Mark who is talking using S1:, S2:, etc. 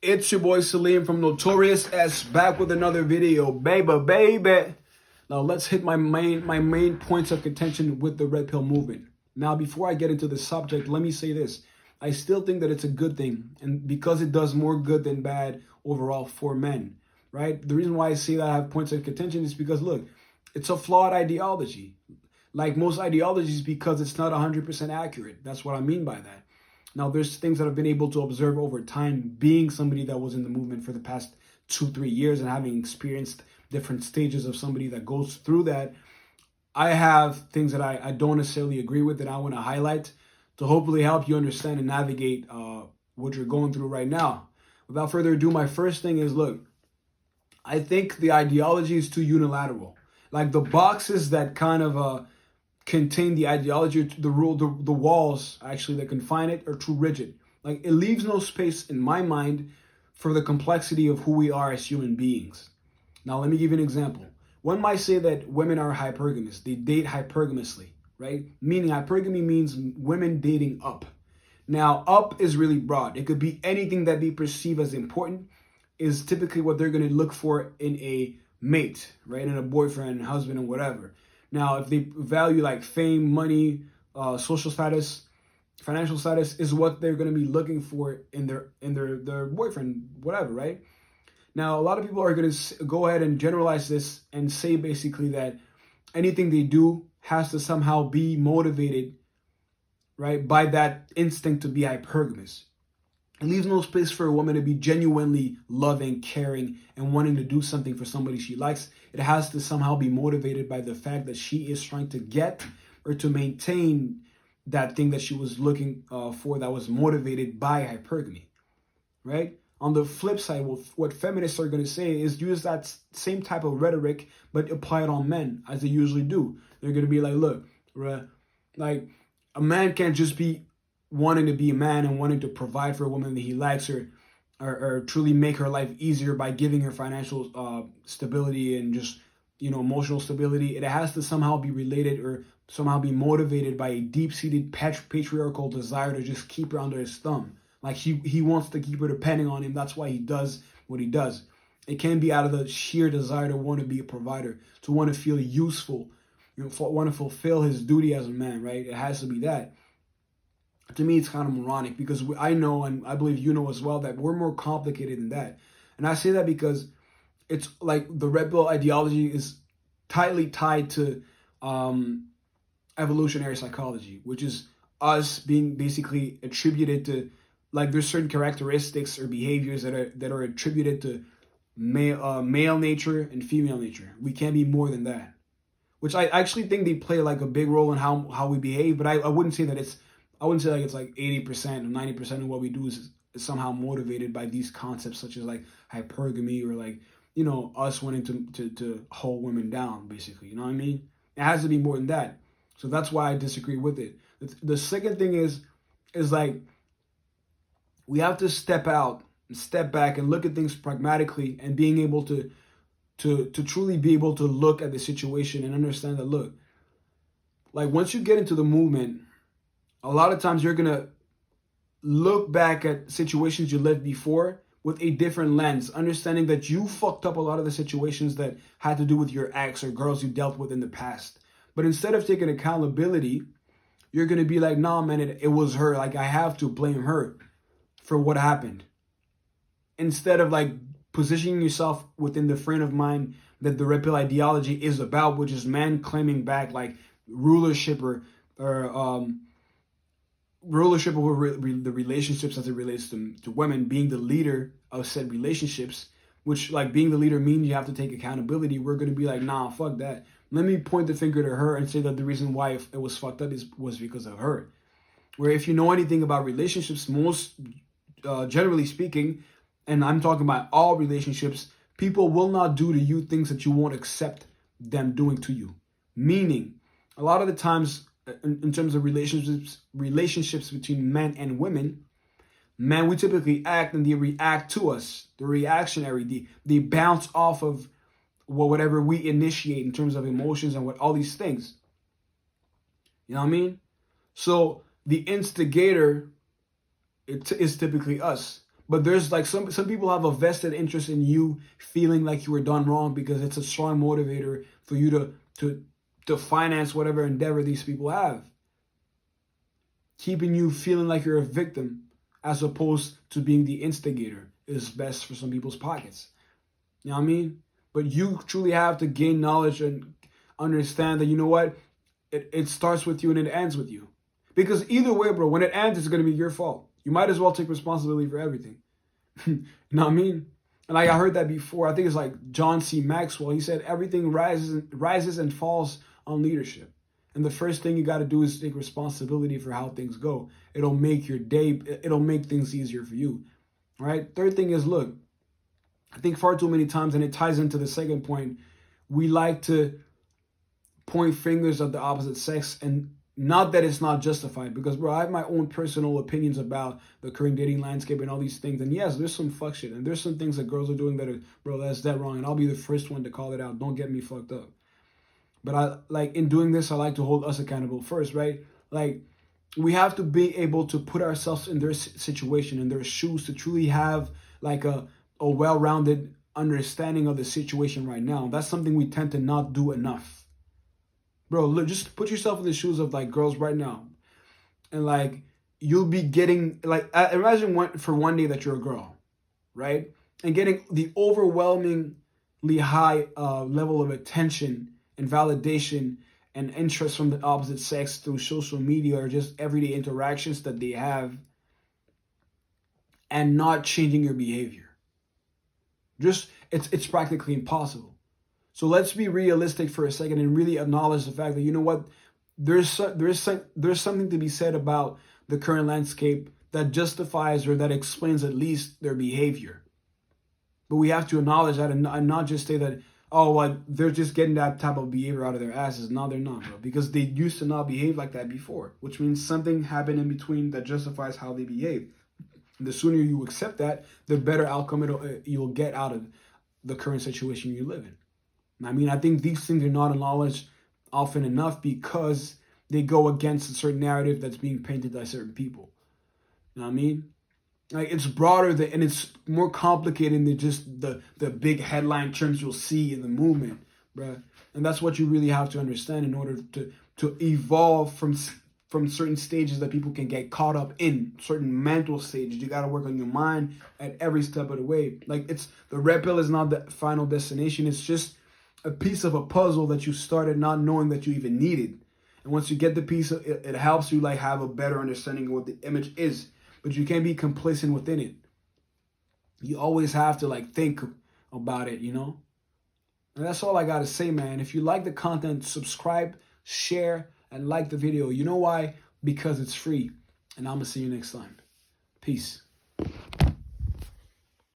S1: It's your boy Salim from Notorious S back with another video, baby. Now let's hit my main points of contention with the Red Pill movement. Now, before I get into the subject, let me say this. I still think that it's a good thing, and because it does more good than bad overall for men, right? The reason why I say that I have points of contention is because, look, it's a flawed ideology. Like most ideologies, because it's not 100% accurate. That's what I mean by that. Now, there's things that I've been able to observe over time, being somebody that was in the movement for the past 2-3 years and having experienced different stages of somebody that goes through that. I have things that I don't necessarily agree with that I want to highlight to hopefully help you understand and navigate what you're going through right now. Without further ado, my first thing is, look, I think the ideology is too unilateral. Like the boxes that kind of contain the ideology, the walls actually that confine it are too rigid. Like it leaves no space in my mind for the complexity of who we are as human beings. Now, let me give you an example. One might say that women are hypergamous. They date hypergamously, right? Meaning hypergamy means women dating up. Now, up is really broad. It could be anything that they perceive as important is typically what they're going to look for in a mate, right? In a boyfriend, husband, and whatever. Now, if they value like fame, money, social status, financial status is what they're going to be looking for in their boyfriend, whatever, right? Now, a lot of people are going to go ahead and generalize this and say basically that anything they do has to somehow be motivated, right, by that instinct to be hypergamous. It leaves no space for a woman to be genuinely loving, caring, and wanting to do something for somebody she likes. It has to somehow be motivated by the fact that she is trying to get or to maintain that thing that she was looking for that was motivated by hypergamy, right? On the flip side, what feminists are going to say is use that same type of rhetoric, but apply it on men, as they usually do. They're going to be like, look, like a man can't just be wanting to be a man and wanting to provide for a woman that he likes or truly make her life easier by giving her financial stability and just, emotional stability. It has to somehow be related or somehow be motivated by a deep-seated patriarchal desire to just keep her under his thumb. Like he wants to keep her depending on him. That's why he does what he does. It can be out of the sheer desire to want to be a provider, to want to feel useful, want to fulfill his duty as a man, right? It has to be that. To me, it's kind of moronic because I know, and I believe you know as well, that we're more complicated than that. And I say that because it's like the Red Pill ideology is tightly tied to evolutionary psychology, which is us being basically attributed to, like, there's certain characteristics or behaviors that are attributed to male nature and female nature. We can't be more than that, which I actually think they play like a big role in how we behave. But I wouldn't say that it's 80% or 90% of what we do is somehow motivated by these concepts such as like hypergamy or like, us wanting to hold women down, basically. You know what I mean? It has to be more than that. So that's why I disagree with it. The second thing is like, we have to step out and step back and look at things pragmatically and being able to truly be able to look at the situation and understand that, look, like once you get into the movement, a lot of times you're going to look back at situations you lived before with a different lens, understanding that you fucked up a lot of the situations that had to do with your ex or girls you dealt with in the past. But instead of taking accountability, you're going to be like, nah, man, it was her. Like, I have to blame her for what happened. Instead of like positioning yourself within the frame of mind that the Red Pill ideology is about, which is man claiming back like rulership or rulership over the relationships as it relates to women, being the leader of said relationships, which like being the leader means you have to take accountability. We're going to be like, nah, fuck that. Let me point the finger to her and say that the reason why it was fucked up was because of her. Where if you know anything about relationships, most generally speaking, and I'm talking about all relationships, people will not do to you things that you won't accept them doing to you. Meaning, a lot of the times, in terms of relationships between men and women, we typically act and they react to us. They're reactionary. They bounce off of whatever we initiate in terms of emotions and what all these things. You know what I mean? So the instigator is typically us. But there's like some people have a vested interest in you feeling like you were done wrong because it's a strong motivator for you to finance whatever endeavor these people have. Keeping you feeling like you're a victim as opposed to being the instigator is best for some people's pockets. You know what I mean? But you truly have to gain knowledge and understand that, you know what? It starts with you and it ends with you. Because either way, bro, when it ends, it's going to be your fault. You might as well take responsibility for everything. You know what I mean? And like I heard that before. I think it's like John C. Maxwell. He said everything rises and falls on leadership. And the first thing you got to do is take responsibility for how things go. It'll make your day, it'll make things easier for you. All right? Third thing is, look, I think far too many times, and it ties into the second point, we like to point fingers at the opposite sex, and not that it's not justified, because, bro, I have my own personal opinions about the current dating landscape and all these things. And yes, there's some fuck shit, and there's some things that girls are doing that are, bro, that's that wrong. And I'll be the first one to call it out. Don't get me fucked up. But I like in doing this, I like to hold us accountable first, right? Like, we have to be able to put ourselves in their situation, in their shoes, to truly have like a well-rounded understanding of the situation right now. That's something we tend to not do enough. Bro, look, just put yourself in the shoes of like girls right now. And like, you'll be getting, like, imagine for one day that you're a girl, right? And getting the overwhelmingly high level of attention and validation and interest from the opposite sex through social media or just everyday interactions that they have, and not changing your behavior. Just, it's practically impossible. So let's be realistic for a second and really acknowledge the fact that, you know what, there's something to be said about the current landscape that justifies or that explains at least their behavior. But we have to acknowledge that and not just say that, oh, well, they're just getting that type of behavior out of their asses. No, they're not, bro. Because they used to not behave like that before, which means something happened in between that justifies how they behave. And the sooner you accept that, the better outcome you'll get out of the current situation you live in. I mean, I think these things are not acknowledged often enough because they go against a certain narrative that's being painted by certain people. You know what I mean? Like, it's broader and it's more complicated than just the big headline terms you'll see in the movement, bruh. And that's what you really have to understand in order to evolve from certain stages that people can get caught up in, certain mental stages. You got to work on your mind at every step of the way. Like, the red pill is not the final destination. It's just a piece of a puzzle that you started not knowing that you even needed. And once you get the piece, it helps you like have a better understanding of what the image is. But you can't be complacent within it. You always have to like think about it, you know? And that's all I got to say, man. If you like the content, subscribe, share, and like the video. You know why? Because it's free. And I'm going to see you next time. Peace.